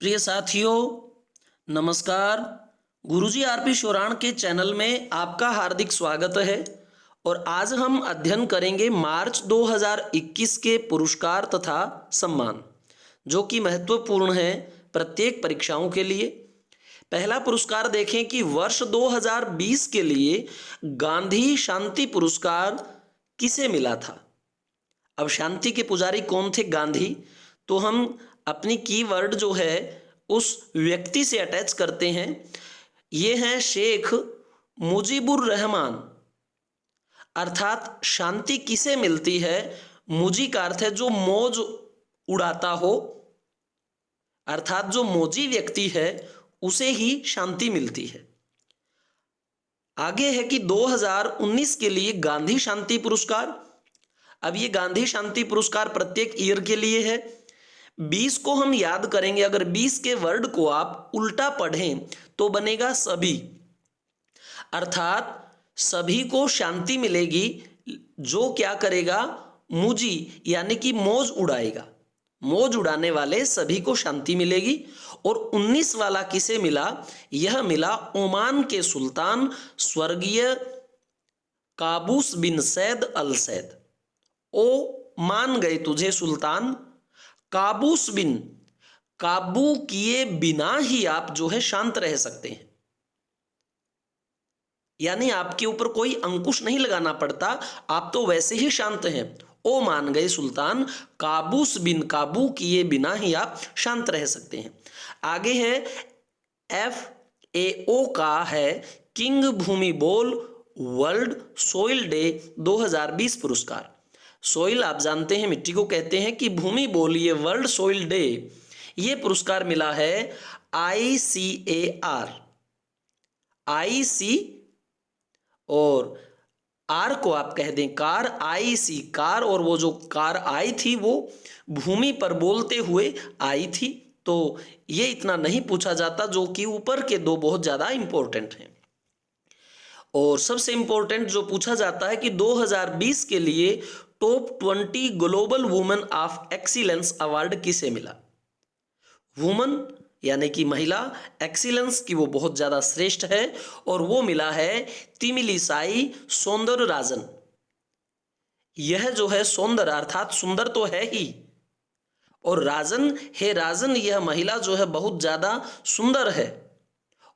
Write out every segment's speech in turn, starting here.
प्रिय साथियों, नमस्कार। गुरुजी आरपी शोराण के चैनल में आपका हार्दिक स्वागत है। और आज हम अध्ययन करेंगे मार्च 2021 के पुरस्कार तथा सम्मान, जो कि महत्वपूर्ण है प्रत्येक परीक्षाओं के लिए। पहला पुरस्कार देखें कि वर्ष 2020 के लिए गांधी शांति पुरस्कार किसे मिला था। अब शांति के पुजारी कौन थे? गांधी। तो हम अपनी कीवर्ड जो है उस व्यक्ति से अटैच करते हैं। ये हैं शेख मुजीबुर रहमान। अर्थात शांति किसे मिलती है? मुजी का अर्थ है जो मौज उड़ाता हो, अर्थात जो मौजी व्यक्ति है उसे ही शांति मिलती है। आगे है कि 2019 के लिए गांधी शांति पुरस्कार। अब ये गांधी शांति पुरस्कार प्रत्येक ईयर के लिए है। 20 को हम याद करेंगे। अगर 20 के वर्ड को आप उल्टा पढ़ें तो बनेगा सभी, अर्थात सभी को शांति मिलेगी। जो क्या करेगा? मुजी यानी कि मौज उड़ाएगा। मौज उड़ाने वाले सभी को शांति मिलेगी। और 19 वाला किसे मिला? यह मिला ओमान के सुल्तान स्वर्गीय काबूस बिन सैद अल सैद। ओ मान गए तुझे सुल्तान, काबूस बिन, काबू किए बिना ही आप जो है शांत रह सकते हैं। यानी आपके ऊपर कोई अंकुश नहीं लगाना पड़ता, आप तो वैसे ही शांत हैं। ओ मान गए सुल्तान, काबूस बिन, काबू किए बिना ही आप शांत रह सकते हैं। आगे है FAO का है किंग भूमि बोल वर्ल्ड सोइल डे 2020 पुरस्कार। सोइल आप जानते हैं मिट्टी को कहते हैं, कि भूमि बोल ये वर्ल्ड सोइल डे, ये पुरस्कार मिला है ICAR। IC और आर को आप कह दें कार, IC कार, और वो जो कार आई थी वो भूमि पर बोलते हुए आई थी। तो ये इतना नहीं पूछा जाता, जो कि ऊपर के दो बहुत ज्यादा इंपॉर्टेंट हैं। और सबसे इंपॉर्टेंट जो पूछा जाता है कि 2020 के लिए top 20 global women of excellence award किसे मिला। वुमन यानी कि महिला, एक्सीलेंस की वो बहुत ज्यादा श्रेष्ठ है, और वो मिला है तिमिलीसाई सौंदरराजन। यह जो है सौंदर अर्थात सुंदर तो है ही, और राजन है राजन, यह महिला जो है बहुत ज्यादा सुंदर है।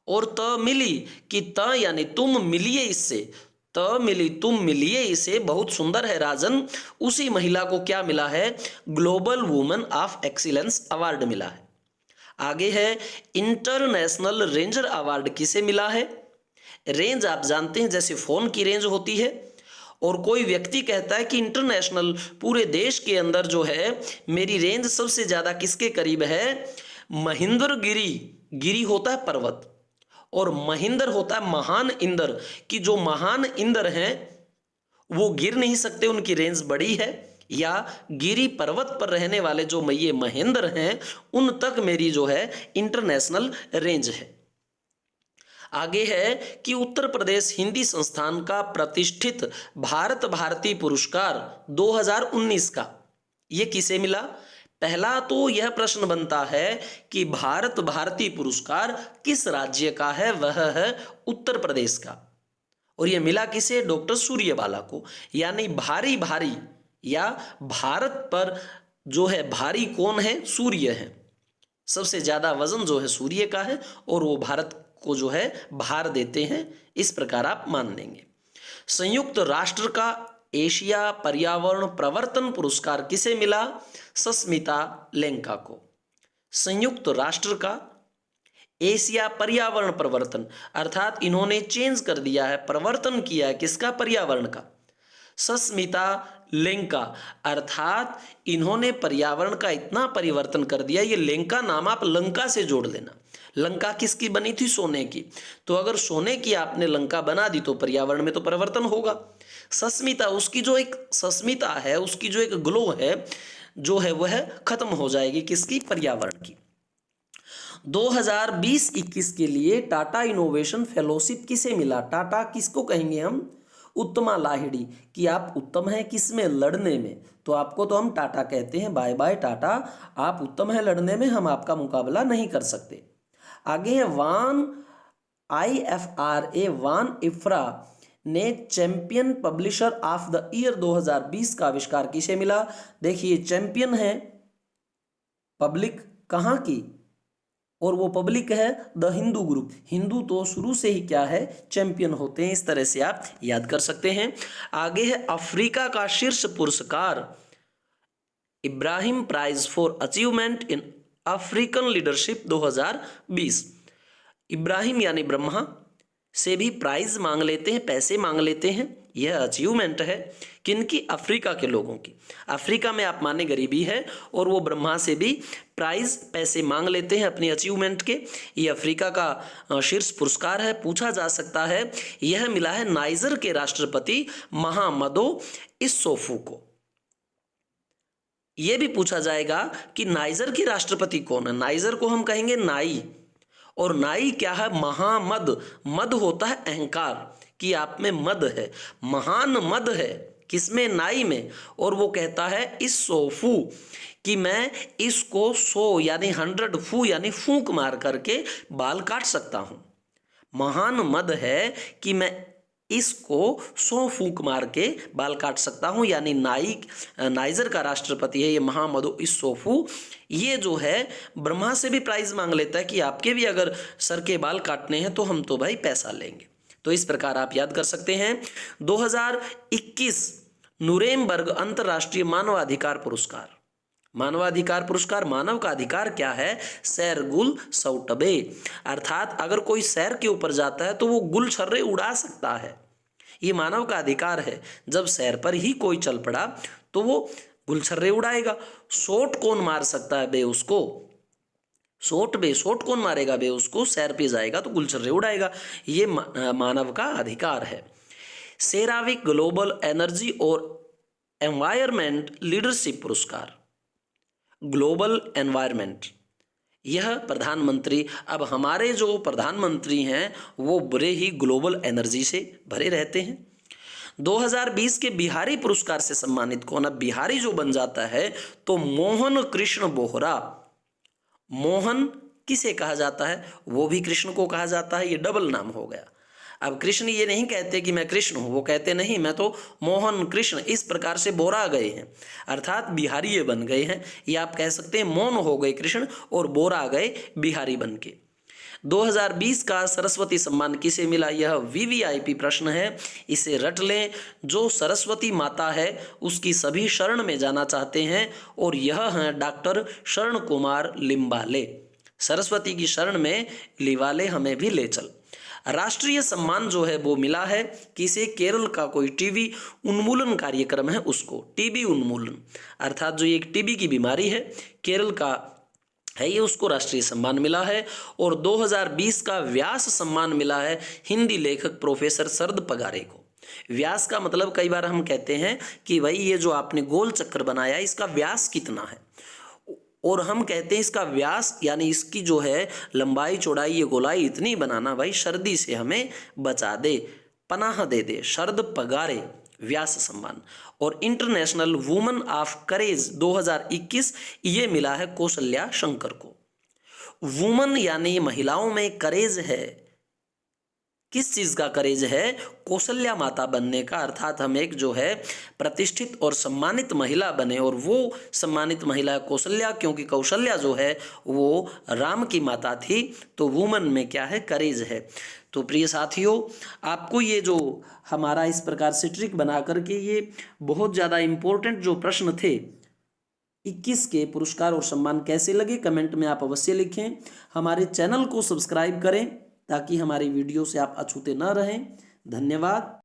और त मिली कि त यानी तुम मिलिए इससे, त मिली तुम मिलिए इसे, बहुत सुंदर है राजन। उसी महिला को क्या मिला है? Global women of excellence award मिला है। आगे है इंटरनेशनल रेंजर अवार्ड किसे मिला है। रेंज आप जानते हैं जैसे फोन की रेंज होती है, और कोई व्यक्ति कहता है कि इंटरनेशनल पूरे देश के अंदर जो है मेरी रेंज सबसे ज्यादा किसके करीब है? महेंद्रगिरी। गिरी होता है पर्वत, और महेंद्र होता है महान इंद्र, कि जो महान इंद्र हैं वो गिर नहीं सकते, उनकी रेंज बड़ी है। या गिरी पर्वत पर रहने वाले जो ये महेंद्र हैं उन तक मेरी जो है इंटरनेशनल रेंज है। आगे है कि उत्तर प्रदेश हिंदी संस्थान का प्रतिष्ठित भारत भारती पुरस्कार 2019 का ये किसे मिला। पहला तो यह प्रश्न बनता है कि भारत भारती पुरस्कार किस राज्य का है? वह है उत्तर प्रदेश का। और यह मिला किसे? डॉक्टर सूर्यवाला को। यानी भारी भारी, या भारत पर जो है भारी कौन है? सूर्य है। सबसे ज्यादा वजन जो है सूर्य का है, और वो भारत को जो है भार देते हैं। इस प्रकार आप मान लेंगे। संयुक्त राष्ट्र का एशिया पर्यावरण प्रवर्तन पुरस्कार किसे मिला? सस्मिता लेंका को। संयुक्त राष्ट्र का एशिया पर्यावरण प्रवर्तन, अर्थात इन्होंने चेंज कर दिया है, परिवर्तन किया है किसका? पर्यावरण का। सस्मिता लेंका अर्थात इन्होंने पर्यावरण का इतना परिवर्तन कर दिया। ये लेंका नाम आप लंका से जोड़ लेना। लंका किसकी बनी थी? सोने की। तो अगर सोने की आपने लंका बना दी तो पर्यावरण में तो परिवर्तन होगा। सस्मिता, उसकी जो एक सस्मिता है, उसकी जो एक ग्लो है जो है वह खत्म हो जाएगी किसकी? पर्यावरण की। 2020-21 के लिए टाटा इनोवेशन फेलोशिप किसे मिला? टाटा किसको कहेंगे हम? उत्तमा लाहिड़ी कि आप उत्तम हैं किसमें, लड़ने में, तो आपको तो हम टाटा कहते हैं, बाय बाय टाटा, आप उत्तम हैं लड़ने में, हम आपका मुकाबला नहीं कर सकते। आगे है वान IFRA वान इफ्रा ने champion publisher of the year 2020 का आविष्कार किसे मिला? देखिए चैंपियन है पब्लिक कहाँ की, और वो पब्लिक है द हिंदू ग्रुप। हिंदू तो शुरू से ही क्या है, चैंपियन होते हैं, इस तरह से आप याद कर सकते हैं। आगे है अफ्रीका का शीर्ष पुरस्कार Ibrahim prize for achievement in African leadership 2020। Ibrahim यानी ब्रह्मा से भी प्राइज मांग लेते हैं, पैसे मांग लेते हैं। यह अचीवमेंट है किनकी? अफ्रीका के लोगों की। अफ्रीका में आप माने गरीबी है और वो ब्रह्मा से भी प्राइज पैसे मांग लेते हैं अपनी अचीवमेंट के। ये अफ्रीका का शीर्ष पुरस्कार है। पूछा जा सकता है यह मिला है नाइजर के राष्ट्रपति महामदो इस्सोफू को। यह भी पूछा जाएगा कि नाइजर की राष्ट्रपति कौन है? नाइजर को हम कहेंगे नाई, और नाई क्या है? महामद। मद होता है अहंकार कि आप में मद है, महान मद है किसमें? नाई में। और वो कहता है इस सोफू कि मैं इसको 100 यानी 100 फू यानी फूंक मार करके बाल काट सकता हूं। महान मद है कि मैं इसको 100 फूंक मार के बाल काट सकता हूं, यानी नाइजर का राष्ट्रपति है ये महामदो इस्सोफू। ये जो है ब्रह्मा से भी प्राइज मांग लेता है कि आपके भी अगर सर के बाल काटने हैं तो हम तो भाई पैसा लेंगे। तो इस प्रकार आप याद कर सकते हैं। 2021 नुरेमबर्ग अंतर्राष्ट्रीय मानवाधिकार पुरस्कार। मानवाधिकार पुरस्कार, मानव का अधिकार क्या है? सैर गुल सौटबे, अर्थात अगर कोई सैर के ऊपर जाता है तो वो गुल छर्रे उड़ा सकता है, ये मानव का अधिकार है। जब सैर पर ही कोई चल पड़ा तो वो गुलछर्रे उड़ाएगा। सोट कौन मार सकता है बे उसको? सोट कौन मारेगा बे उसको? सैर पे जाएगा तो गुलछर्रे उड़ाएगा। ये मानव का अधिकार है। सेराविक ग्लोबल एनर्जी और एनवायरमेंट लीडरशिप पुरस्कार, ग्लोबल एनवायरमेंट, यह प्रधानमंत्री, अब हमारे जो प्रधानमंत्री हैं वो बड़े ही ग्लोबल एनर्जी से भरे रहते हैं। 2020 के बिहारी पुरस्कार से सम्मानित कौन? अब बिहारी जो बन जाता है तो मोहन कृष्ण बोहरा। मोहन किसे कहा जाता है? वो भी कृष्ण को कहा जाता है, ये डबल नाम हो गया। अब कृष्ण ये नहीं कहते कि मैं कृष्ण हूं, वो कहते नहीं मैं तो मोहन कृष्ण, इस प्रकार से बोरा गए हैं, अर्थात बिहारी ये बन गए हैं। ये आप कह सकते हैं मौन हो गए कृष्ण और बोरा गए बिहारी बन के। 2020 का सरस्वती सम्मान किसे मिला? यह VVIP प्रश्न है, इसे रट लें। जो सरस्वती माता है उसकी सभी शरण में जाना चाहते हैं, और यह हैं डॉक्टर शरण कुमार लिम्बाले। सरस्वती की शरण में लिवाले हमें भी ले चल। राष्ट्रीय सम्मान जो है वो मिला है किसे? केरल का कोई टीबी उन्मूलन कार्यक्रम है उसको, टीबी उन्मूलन, अर्थात जो एक टीबी की बीमारी है केरल का है ये, उसको राष्ट्रीय सम्मान मिला है। और 2020 का व्यास सम्मान मिला है हिंदी लेखक प्रोफेसर शरद पगारे को। व्यास का मतलब कई बार हम कहते हैं कि भाई ये जो आपने गोल चक्कर बनाया इसका व्यास कितना है, और हम कहते हैं इसका व्यास यानी इसकी जो है लंबाई चौड़ाई ये गोलाई इतनी बनाना भाई सर्दी से हमें बचा दे, पनाह दे दे। शरद पगारे व्यास सम्मान। और इंटरनेशनल वुमेन ऑफ करेज 2021 ये मिला है कौशल्या शंकर को। वुमन यानी महिलाओं में करेज है, किस चीज का करेज है? कौशल्या माता बनने का, अर्थात हम एक जो है प्रतिष्ठित और सम्मानित महिला बने, और वो सम्मानित महिला कौशल्या, क्योंकि कौशल्या जो है वो राम की माता थी। तो वुमन में क्या है? करेज है। तो प्रिय साथियों, आपको ये जो हमारा इस प्रकार से ट्रिक बना करके ये बहुत ज़्यादा इम्पोर्टेंट जो प्रश्न थे 21 के पुरस्कार और सम्मान कैसे लगे, कमेंट में आप अवश्य लिखें। हमारे चैनल को सब्सक्राइब करें ताकि हमारी वीडियो से आप अछूते न रहें। धन्यवाद।